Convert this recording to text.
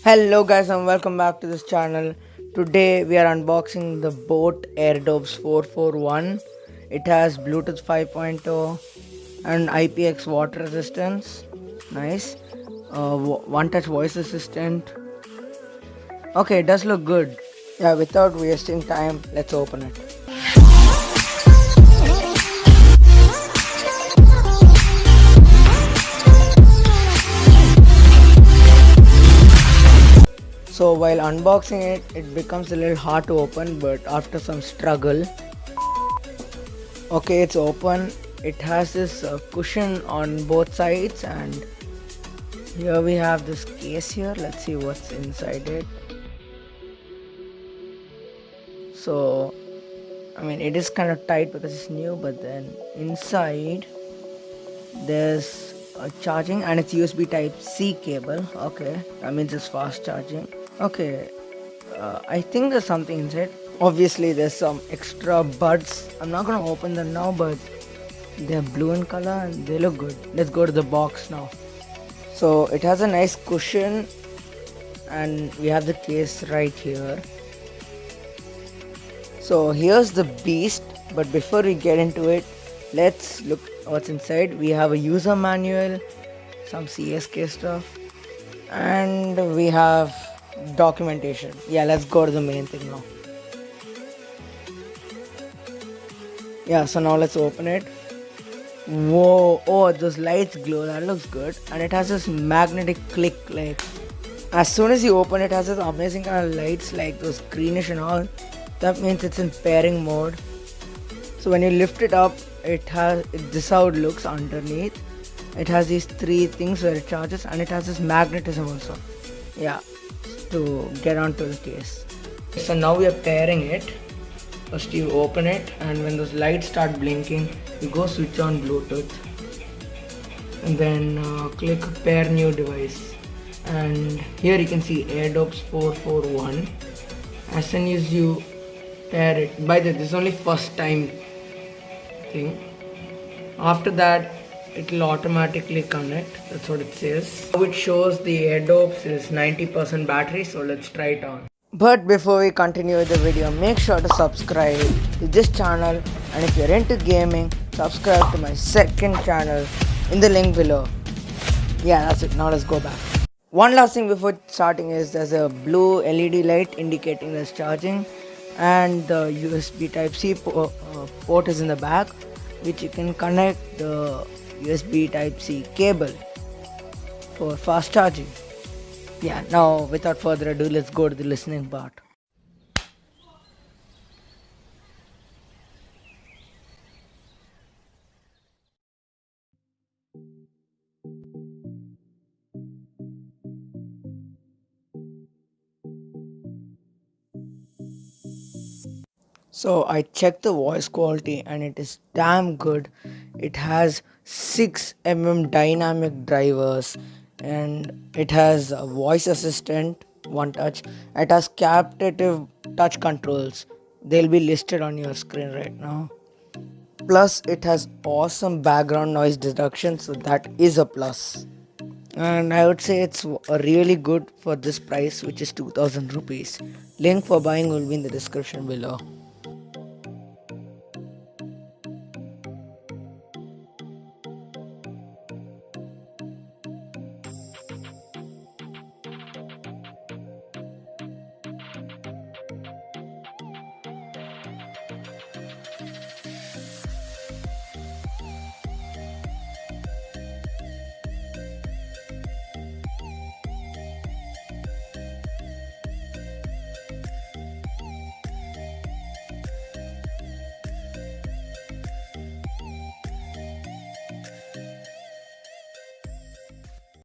Hello guys and welcome back to this channel. Today we are unboxing the Boat Airdopes 441. It has Bluetooth 5.0 and IPX water resistance. Nice. One touch voice assistant. Okay, it does look good. Yeah, without wasting time, let's open it. So while unboxing it, it becomes a little hard to open, but after some struggle, okay, it's open. It has this cushion on both sides, and here we have this case here. Let's see what's inside it. So, I mean, it is kind of tight because it's new, but then inside there's a charging and it's USB type C cable. Okay, that means it's fast charging. Okay, I think there's something inside. Obviously there's some extra buds. I'm not gonna open them now, but they're blue in color and they look good. Let's go to the box now. So it has a nice cushion and we have the case right here. So here's the beast, but before we get into it, let's look what's inside. We have a user manual, some CSK stuff, and we have documentation. Yeah, let's go to the main thing now. Yeah, so now let's open it. Whoa, oh, those lights glow, that looks good. And it has this magnetic click, like as soon as you open it, it has this amazing kind of lights, like those greenish and all. That means it's in pairing mode. So when you lift it up, this is how it looks underneath. It has these three things where it charges, and it has this magnetism also. Yeah, to get onto the case. So now we are pairing it. First you open it, and when those lights start blinking, you go switch on Bluetooth, and then click pair new device. And here you can see Airdopes 441. As soon as you pair it, by the way, this is only first time thing. After that, it will automatically connect. That's what it says. Now it shows the Airdopes is 90% battery, so let's try it on. But before we continue with the video, make sure to subscribe to this channel, and if you're into gaming, subscribe to my second channel in the link below. Yeah, that's it. Now let's go back. One last thing before starting is there's a blue LED light indicating there's charging, and the USB type C port is in the back, which you can connect the USB type C cable for fast charging. Yeah, now without further ado, let's go to the listening part. So I checked the voice quality and it is damn good. It has 6mm dynamic drivers, and it has a voice assistant, one touch. It has captive touch controls. They'll be listed on your screen right now. Plus it has awesome background noise detection, so that is a plus. And I would say it's really good for this price, which is 2000 rupees. Link for buying will be in the description below.